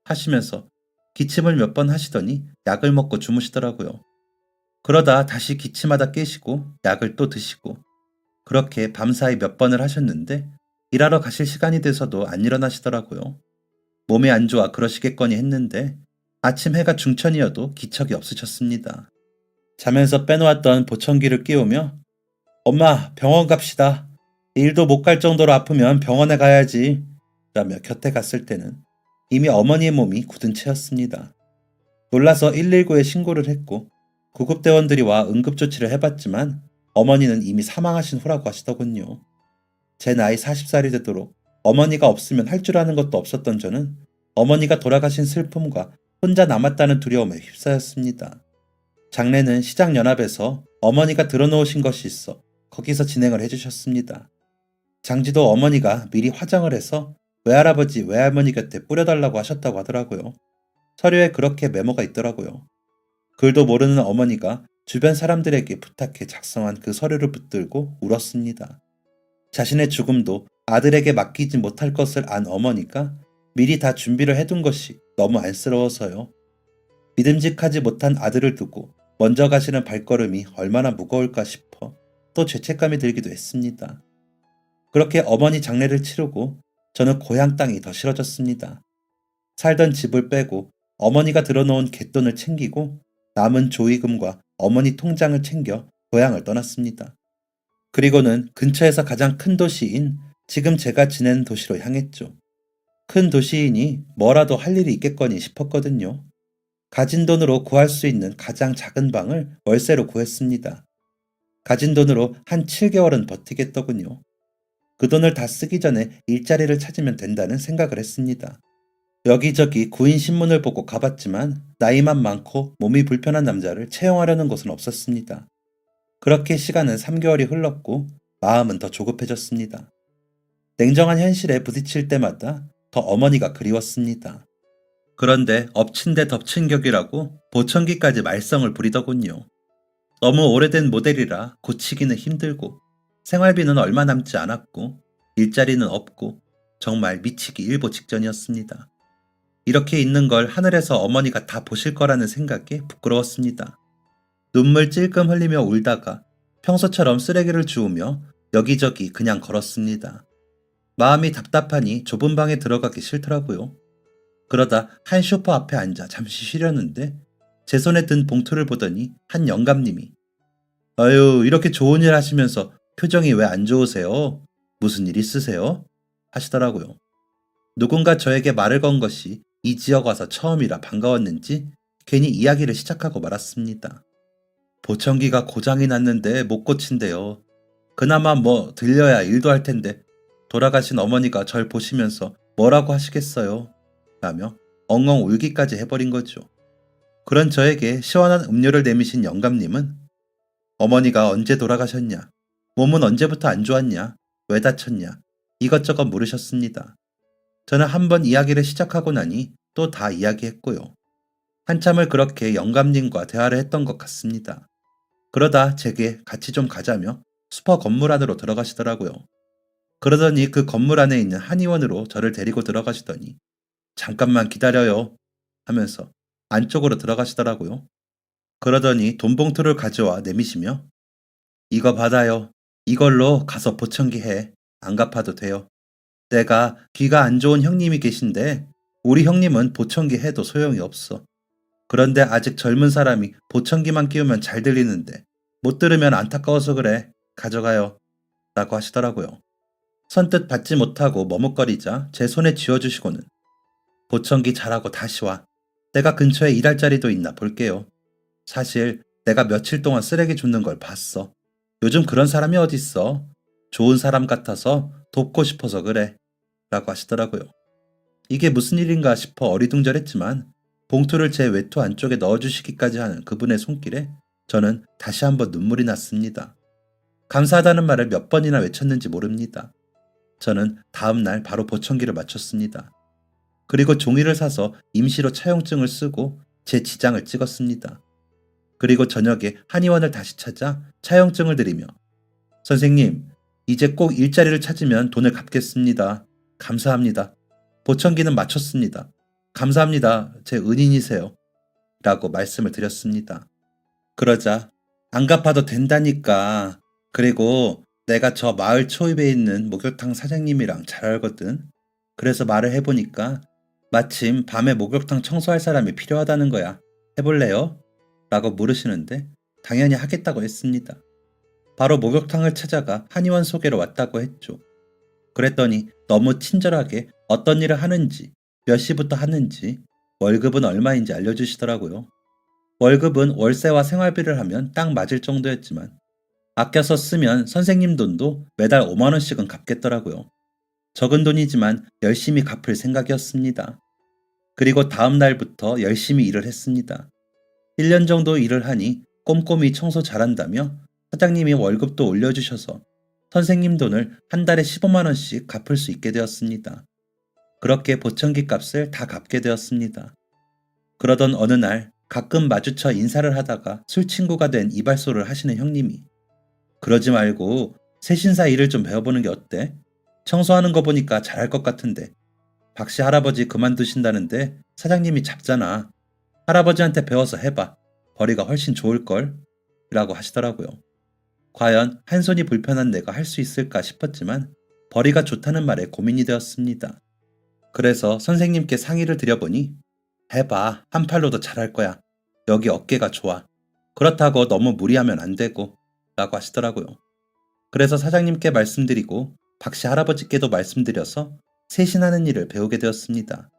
하시면서 기침을 몇 번 하시더니 약을 먹고 주무시더라고요. 그러다 다시 기침하다 깨시고 약을 또 드시고 그렇게 밤사이 몇 번을 하셨는데 일하러 가실 시간이 돼서도 안 일어나시더라고요. 몸이 안 좋아 그러시겠거니 했는데 아침 해가 중천이어도 기척이 없으셨습니다. 자면서 빼놓았던 보청기를 끼우며 엄마 병원 갑시다. 일도 못 갈 정도로 아프면 병원에 가야지. 라며 곁에 갔을 때는 이미 어머니의 몸이 굳은 채였습니다. 놀라서 119에 신고를 했고 구급대원들이 와 응급조치를 해봤지만 어머니는 이미 사망하신 후라고 하시더군요. 제 나이 40살이 되도록 어머니가 없으면 할 줄 아는 것도 없었던 저는 어머니가 돌아가신 슬픔과 혼자 남았다는 두려움에 휩싸였습니다. 장례는 시장연합에서 어머니가 들어놓으신 것이 있어 거기서 진행을 해주셨습니다. 장지도 어머니가 미리 화장을 해서 외할아버지 외할머니 곁에 뿌려달라고 하셨다고 하더라고요. 서류에 그렇게 메모가 있더라고요. 글도 모르는 어머니가 주변 사람들에게 부탁해 작성한 그 서류를 붙들고 울었습니다. 자신의 죽음도 아들에게 맡기지 못할 것을 안 어머니가 미리 다 준비를 해둔 것이 너무 안쓰러워서요. 믿음직하지 못한 아들을 두고 먼저 가시는 발걸음이 얼마나 무거울까 싶어 또 죄책감이 들기도 했습니다. 그렇게 어머니 장례를 치르고 저는 고향 땅이 더 싫어졌습니다. 살던 집을 빼고 어머니가 들어놓은 갯돈을 챙기고 남은 조의금과 어머니 통장을 챙겨 고향을 떠났습니다. 그리고는 근처에서 가장 큰 도시인 지금 제가 지내는 도시로 향했죠. 큰 도시이니 뭐라도 할 일이 있겠거니 싶었거든요. 가진 돈으로 구할 수 있는 가장 작은 방을 월세로 구했습니다. 가진 돈으로 한 7개월은 버티겠더군요. 그 돈을 다 쓰기 전에 일자리를 찾으면 된다는 생각을 했습니다. 여기저기 구인 신문을 보고 가봤지만 나이만 많고 몸이 불편한 남자를 채용하려는 곳은 없었습니다. 그렇게 시간은 3개월이 흘렀고 마음은 더 조급해졌습니다. 냉정한 현실에 부딪힐 때마다 더 어머니가 그리웠습니다. 그런데 엎친 데 덮친 격이라고 보청기까지 말썽을 부리더군요. 너무 오래된 모델이라 고치기는 힘들고 생활비는 얼마 남지 않았고 일자리는 없고 정말 미치기 일보 직전이었습니다. 이렇게 있는 걸 하늘에서 어머니가 다 보실 거라는 생각에 부끄러웠습니다. 눈물 찔끔 흘리며 울다가 평소처럼 쓰레기를 주우며 여기저기 그냥 걸었습니다. 마음이 답답하니 좁은 방에 들어가기 싫더라고요. 그러다 한 소파 앞에 앉아 잠시 쉬려는데 제 손에 든 봉투를 보더니 한 영감님이 아유, 이렇게 좋은 일 하시면서 표정이 왜 안 좋으세요? 무슨 일 있으세요? 하시더라고요. 누군가 저에게 말을 건 것이 이 지역 와서 처음이라 반가웠는지 괜히 이야기를 시작하고 말았습니다. 보청기가 고장이 났는데 못 고친대요. 그나마 뭐 들려야 일도 할 텐데 돌아가신 어머니가 절 보시면서 뭐라고 하시겠어요? 라며 엉엉 울기까지 해버린 거죠. 그런 저에게 시원한 음료를 내미신 영감님은 어머니가 언제 돌아가셨냐? 몸은 언제부터 안 좋았냐? 왜 다쳤냐? 이것저것 물으셨습니다. 저는 한번 이야기를 시작하고 나니 또 다 이야기했고요. 한참을 그렇게 영감님과 대화를 했던 것 같습니다. 그러다 제게 같이 좀 가자며 슈퍼 건물 안으로 들어가시더라고요. 그러더니 그 건물 안에 있는 한의원으로 저를 데리고 들어가시더니 잠깐만 기다려요 하면서 안쪽으로 들어가시더라고요. 그러더니 돈봉투를 가져와 내미시며 이거 받아요. 이걸로 가서 보청기 해. 안 갚아도 돼요. 내가 귀가 안 좋은 형님이 계신데 우리 형님은 보청기 해도 소용이 없어. 그런데 아직 젊은 사람이 보청기만 끼우면 잘 들리는데 못 들으면 안타까워서 그래. 가져가요. 라고 하시더라고요. 선뜻 받지 못하고 머뭇거리자 제 손에 쥐어주시고는 보청기 잘하고 다시 와. 내가 근처에 일할 자리도 있나 볼게요. 사실 내가 며칠 동안 쓰레기 줍는 걸 봤어. 요즘 그런 사람이 어딨어. 좋은 사람 같아서 돕고 싶어서 그래. 라고 하시더라고요. 이게 무슨 일인가 싶어 어리둥절했지만 봉투를 제 외투 안쪽에 넣어주시기까지 하는 그분의 손길에 저는 다시 한번 눈물이 났습니다. 감사하다는 말을 몇 번이나 외쳤는지 모릅니다. 저는 다음날 바로 보청기를 마쳤습니다. 그리고 종이를 사서 임시로 차용증을 쓰고 제 지장을 찍었습니다. 그리고 저녁에 한의원을 다시 찾아 차용증을 드리며 선생님, 이제 꼭 일자리를 찾으면 돈을 갚겠습니다. 감사합니다. 보청기는 마쳤습니다. 감사합니다. 제 은인이세요. 라고 말씀을 드렸습니다. 그러자 안 갚아도 된다니까. 그리고 내가 저 마을 초입에 있는 목욕탕 사장님이랑 잘 알거든. 그래서 말을 해보니까 마침 밤에 목욕탕 청소할 사람이 필요하다는 거야. 해볼래요? 라고 물으시는데 당연히 하겠다고 했습니다. 바로 목욕탕을 찾아가 한의원 소개로 왔다고 했죠. 그랬더니 너무 친절하게 어떤 일을 하는지, 몇 시부터 하는지, 월급은 얼마인지 알려주시더라고요. 월급은 월세와 생활비를 하면 딱 맞을 정도였지만 아껴서 쓰면 선생님 돈도 매달 5만 원씩은 갚겠더라고요. 적은 돈이지만 열심히 갚을 생각이었습니다. 그리고 다음 날부터 열심히 일을 했습니다. 1년 정도 일을 하니 꼼꼼히 청소 잘한다며 사장님이 월급도 올려주셔서 선생님 돈을 한 달에 15만 원씩 갚을 수 있게 되었습니다. 그렇게 보청기 값을 다 갚게 되었습니다. 그러던 어느 날 가끔 마주쳐 인사를 하다가 술 친구가 된 이발소를 하시는 형님이 그러지 말고 세신사 일을 좀 배워보는 게 어때? 청소하는 거 보니까 잘할 것 같은데 박씨 할아버지 그만두신다는데 사장님이 잡잖아. 할아버지한테 배워서 해봐. 벌이가 훨씬 좋을걸? 라고 하시더라고요. 과연 한 손이 불편한 내가 할 수 있을까 싶었지만 벌이가 좋다는 말에 고민이 되었습니다. 그래서 선생님께 상의를 드려보니 해봐. 한 팔로도 잘할 거야. 여기 어깨가 좋아. 그렇다고 너무 무리하면 안 되고 라고 하시더라고요. 그래서 사장님께 말씀드리고 박씨 할아버지께도 말씀드려서 세신하는 일을 배우게 되었습니다.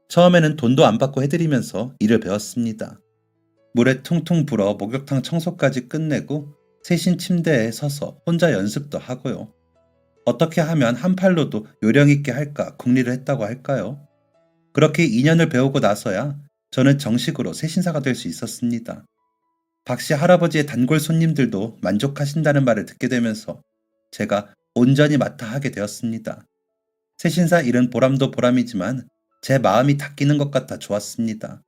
처음에는 돈도 안 받고 해드리면서 일을 배웠습니다. 물에 퉁퉁 불어 목욕탕 청소까지 끝내고 세신 침대에 서서 혼자 연습도 하고요. 어떻게 하면 한 팔로도 요령 있게 할까 궁리를 했다고 할까요? 그렇게 2년을 배우고 나서야 저는 정식으로 세신사가 될 수 있었습니다. 박씨 할아버지의 단골 손님들도 만족하신다는 말을 듣게 되면서 제가 온전히 맡아 하게 되었습니다. 세신사 일은 보람도 보람이지만 제 마음이 닦이는 것 같아 좋았습니다.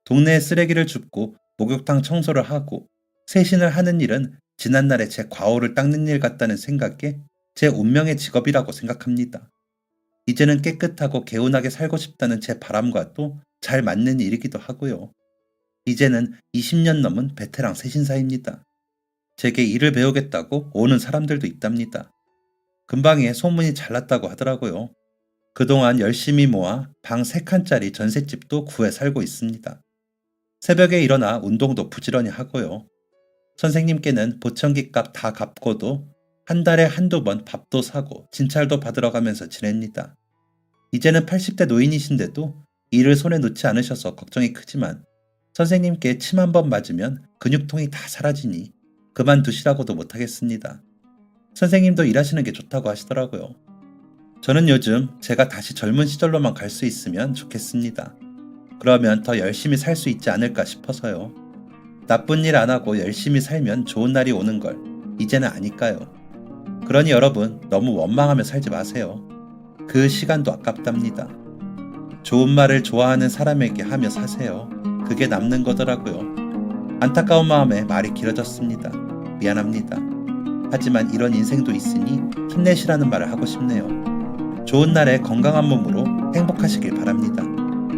동네에 쓰레기를 줍고 목욕탕 청소를 하고 세신을 하는 일은 지난날의 제 과오를 닦는 일 같다는 생각에 제 운명의 직업이라고 생각합니다. 이제는 깨끗하고 개운하게 살고 싶다는 제 바람과도 잘 맞는 일이기도 하고요. 이제는 20년 넘은 베테랑 세신사입니다. 제게 일을 배우겠다고 오는 사람들도 있답니다. 근방에 소문이 잘 났다고 하더라고요. 그동안 열심히 모아 방 3칸짜리 전셋집도 구해 살고 있습니다. 새벽에 일어나 운동도 부지런히 하고요. 선생님께는 보청기 값 다 갚고도 한 달에 한두 번 밥도 사고 진찰도 받으러 가면서 지냅니다. 이제는 80대 노인이신데도 일을 손에 놓지 않으셔서 걱정이 크지만 선생님께 침 한 번 맞으면 근육통이 다 사라지니 그만두시라고도 못하겠습니다. 선생님도 일하시는 게 좋다고 하시더라고요. 저는 요즘 제가 다시 젊은 시절로만 갈 수 있으면 좋겠습니다. 그러면 더 열심히 살 수 있지 않을까 싶어서요. 나쁜 일 안 하고 열심히 살면 좋은 날이 오는 걸 이제는 아니까요. 그러니 여러분 너무 원망하며 살지 마세요. 그 시간도 아깝답니다. 좋은 말을 좋아하는 사람에게 하며 사세요. 그게 남는 거더라고요. 안타까운 마음에 말이 길어졌습니다. 미안합니다. 하지만 이런 인생도 있으니 힘내시라는 말을 하고 싶네요. 좋은 날에 건강한 몸으로 행복하시길 바랍니다.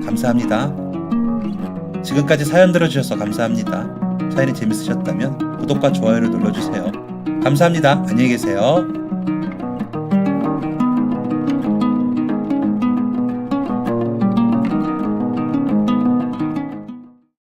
감사합니다. 지금까지 사연 들어주셔서 감사합니다. 사연이 재밌으셨다면 구독과 좋아요를 눌러주세요. 감사합니다. 안녕히 계세요.